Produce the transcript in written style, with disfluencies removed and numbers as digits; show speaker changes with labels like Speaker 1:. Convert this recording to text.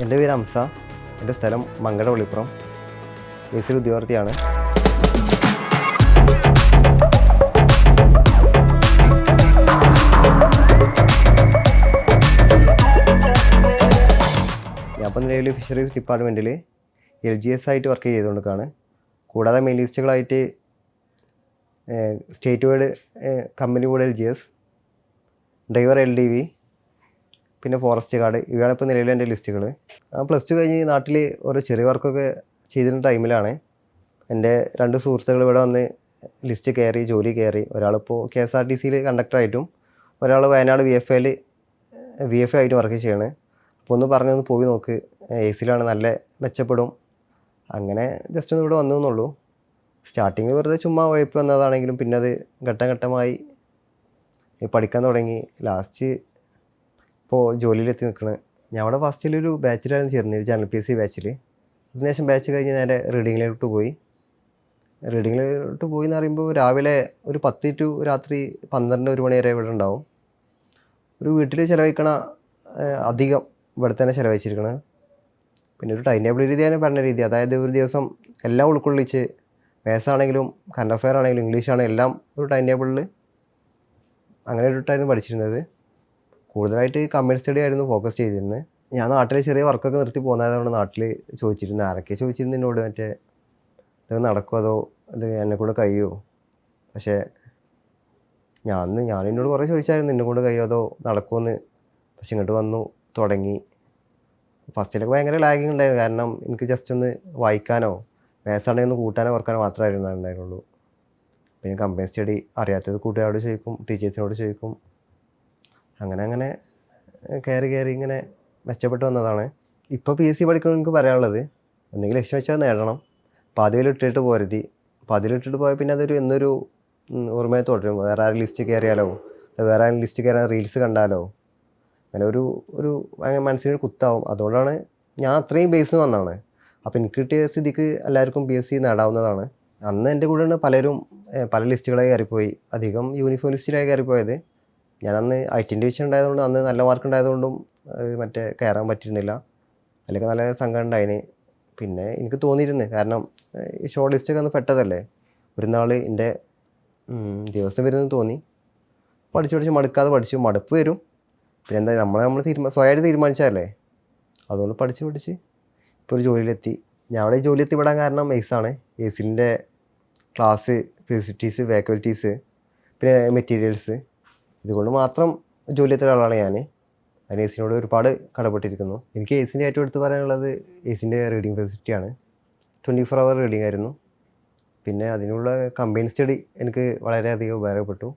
Speaker 1: എൻ്റെ പേര് ഹംസ. എൻ്റെ സ്ഥലം മങ്കട പള്ളിപ്പുറം. ബേസിൽ ഉദ്യോഗാർത്ഥിയാണ്. ഞാനിപ്പോൾ നിലവിൽ ഫിഷറീസ് ഡിപ്പാർട്ട്മെൻറ്റിൽ LGS ആയിട്ട് വർക്ക് ചെയ്തുകൊണ്ടിരിക്കുകയാണ്. കൂടാതെ മെയിൻ ലിസ്റ്റുകളായിട്ട് സ്റ്റേറ്റ് വൈഡ് കമ്പനി കൂടെ LGS, ഡ്രൈവർ LDV, പിന്നെ ഫോറസ്റ്റ് ഗാർഡ്. ഇവയാണ് ഇപ്പോൾ നിലവിൽ എൻ്റെ ലിസ്റ്റുകൾ. +2 കഴിഞ്ഞ് നാട്ടിൽ ഓരോ ചെറിയ വർക്കൊക്കെ ചെയ്തിരുന്ന ടൈമിലാണ് എൻ്റെ 2 സുഹൃത്തുക്കൾ ഇവിടെ വന്ന് ലിസ്റ്റ് കയറി, ജോലി കയറി. ഒരാളിപ്പോൾ KSRTCയിൽ കണ്ടക്ടറായിട്ടും ഒരാൾ വയനാട് VFA ആയിട്ട് വർക്ക് ചെയ്യാണ്. അപ്പോൾ ഒന്ന് പറഞ്ഞൊന്ന് പോയി നോക്ക്, AC-ലാണ്, നല്ല മെച്ചപ്പെടും. അങ്ങനെ ജസ്റ്റ് ഒന്ന് ഇവിടെ വന്നു എന്നുള്ളൂ. സ്റ്റാർട്ടിങ്ങിൽ വെറുതെ ചുമ്മാ ഉഴപ്പ് വന്നതാണെങ്കിലും പിന്നെ അത് ഘട്ടം ഘട്ടമായി പഠിക്കാൻ തുടങ്ങി. ലാസ്റ്റ് ഇപ്പോൾ ജോലിയിലെത്തി നിൽക്കുന്നത്. ഞാൻ അവിടെ ഫസ്റ്റിലൊരു ബാച്ചിലായിരുന്നു ചേർന്നത്, ഒരു ജനറൽ PSC ബാച്ചിൽ. അതിനുശേഷം ബാച്ച് കഴിഞ്ഞ് നേരെ റീഡിങ്ങിലോട്ട് പോയി എന്ന് പറയുമ്പോൾ രാവിലെ ഒരു 10 to രാത്രി 12-1 മണി വരെ ഇവിടെ ഉണ്ടാവും. ഒരു വീട്ടിൽ ചിലവഴിക്കണ അധികം ഇവിടെ തന്നെ ചിലവഴിച്ചിരിക്കണം. പിന്നെ ഒരു ടൈം ടേബിൾ രീതിയാണ് പഠന രീതി. അതായത് ഒരു ദിവസം എല്ലാം ഉൾക്കൊള്ളിച്ച്, മാത്സ് ആണെങ്കിലും കറണ്ട് അഫെയർ ആണെങ്കിലും ഇംഗ്ലീഷ് ആണെങ്കിലും എല്ലാം ഒരു ടൈം ടേബിളിൽ അങ്ങനെ ഇട്ടായിരുന്നു പഠിച്ചിരുന്നത്. കൂടുതലായിട്ട് കമ്പൈൻഡ് സ്റ്റഡി ആയിരുന്നു ഫോക്കസ് ചെയ്തിരുന്നത്. ഞാൻ നാട്ടിൽ ചെറിയ വർക്കൊക്കെ നിർത്തി പോകുന്നതുകൊണ്ട് നാട്ടിൽ ചോദിച്ചിരുന്നു, ആരൊക്കെ ചോദിച്ചിരുന്നു എന്നോട്, മറ്റേ ഇത് നടക്കുമോ അതോ ഇത് എന്നെക്കൊണ്ട് കഴിയുമോ. പക്ഷേ ഞാൻ എന്നോട് കുറേ ചോദിച്ചായിരുന്നു എന്നെക്കൊണ്ട് കഴിയുമോ അതോ നടക്കുമെന്ന്. പക്ഷെ ഇങ്ങോട്ട് വന്നു തുടങ്ങി. ഫസ്റ്റിലൊക്കെ ഭയങ്കര ലാഗിങ് ഉണ്ടായിരുന്നു. കാരണം എനിക്ക് ജസ്റ്റ് ഒന്ന് വായിക്കാനോ മാത്സ് ആണെങ്കിൽ ഒന്ന് കൂട്ടാനോ കുറക്കാനോ മാത്രമായിരുന്നു ഉണ്ടായിരുന്നുള്ളൂ. പിന്നെ കമ്പൈൻ സ്റ്റഡി അറിയാത്തത് കൂട്ടുകാരോട് ചോദിക്കും, ടീച്ചേഴ്സിനോട് ചോദിക്കും. അങ്ങനെ കയറി ഇങ്ങനെ മെച്ചപ്പെട്ട് വന്നതാണ്. ഇപ്പോൾ PSC പഠിക്കണം എനിക്ക് പറയാനുള്ളത്, എന്തെങ്കിലും ലക്ഷ്യം വെച്ചാൽ നേടണം. പാതിയിലിട്ടിട്ട് പോരുതി. പാതിയിലിട്ടിട്ട് പോയാൽ പിന്നെ അതൊരു എന്നൊരു ഓർമ്മയെ തുടരും. വേറെ ആരും ലിസ്റ്റ് കയറിയാലോ, വേറെ ആരും ലിസ്റ്റ് കയറാൻ റീൽസ് കണ്ടാലോ, അങ്ങനെ ഒരു മനസ്സിനൊരു കുത്താവും. അതുകൊണ്ടാണ് ഞാൻ അത്രയും ബേസ് വന്നതാണ്. അപ്പോൾ എനിക്ക് കിട്ടിയ സ്ഥിതിക്ക് എല്ലാവർക്കും PSC നേടാവുന്നതാണ്. അന്ന് എൻ്റെ കൂടെയാണ് പലരും പല ലിസ്റ്റുകളായി കയറിപ്പോയി. അധികം യൂണിഫോം ലിസ്റ്റിലായി കയറിപ്പോയത്. ഞാനന്ന് IT ഡിവിഷൻ ഉണ്ടായതുകൊണ്ട് അന്ന് നല്ല മാർക്ക് ഉണ്ടായതുകൊണ്ടും മറ്റേ കയറാൻ പറ്റിയിരുന്നില്ല. അതിലൊക്കെ നല്ല സങ്കടം ഉണ്ടായിന്. പിന്നെ എനിക്ക് തോന്നിയിരുന്നു, കാരണം ഈ ഷോർട്ട് ലിസ്റ്റൊക്കെ അന്ന് പെട്ടതല്ലേ. ഒരു നാൾ എൻ്റെ ദിവസം വരുന്നത് തോന്നി. പഠിച്ച് മടുക്കാതെ പഠിച്ചു. മടുപ്പ് വരും, പിന്നെ എന്താ നമ്മൾ സ്വയമായിട്ട് തീരുമാനിച്ചതല്ലേ. അതുകൊണ്ട് പഠിച്ച് ഇപ്പോൾ ഒരു ജോലിയിലെത്തി. ഞാൻ അവിടെ ജോലി എത്തിപ്പെടാൻ കാരണം ACE-ആണ്. ACE-ൻ്റെ ക്ലാസ്, ഫെസിലിറ്റീസ്, ഫാക്കൽറ്റീസ്, പിന്നെ മെറ്റീരിയൽസ്, ഇതുകൊണ്ട് മാത്രം ജോലി എത്തിയ ഒരാളാണ് ഞാൻ. അതിന് ACE-നോട് ഒരുപാട് കടപ്പെട്ടിരിക്കുന്നു. എനിക്ക് ACE-ൻ്റെ ഏറ്റവും എടുത്ത് പറയാനുള്ളത് ACE-ൻ്റെ റീഡിങ് ഫെസിലിറ്റിയാണ്. 24 hour റീഡിങ് ആയിരുന്നു. പിന്നെ അതിനുള്ള കമ്പൈൻ സ്റ്റഡി എനിക്ക് വളരെയധികം ഉപകാരപ്പെട്ടു.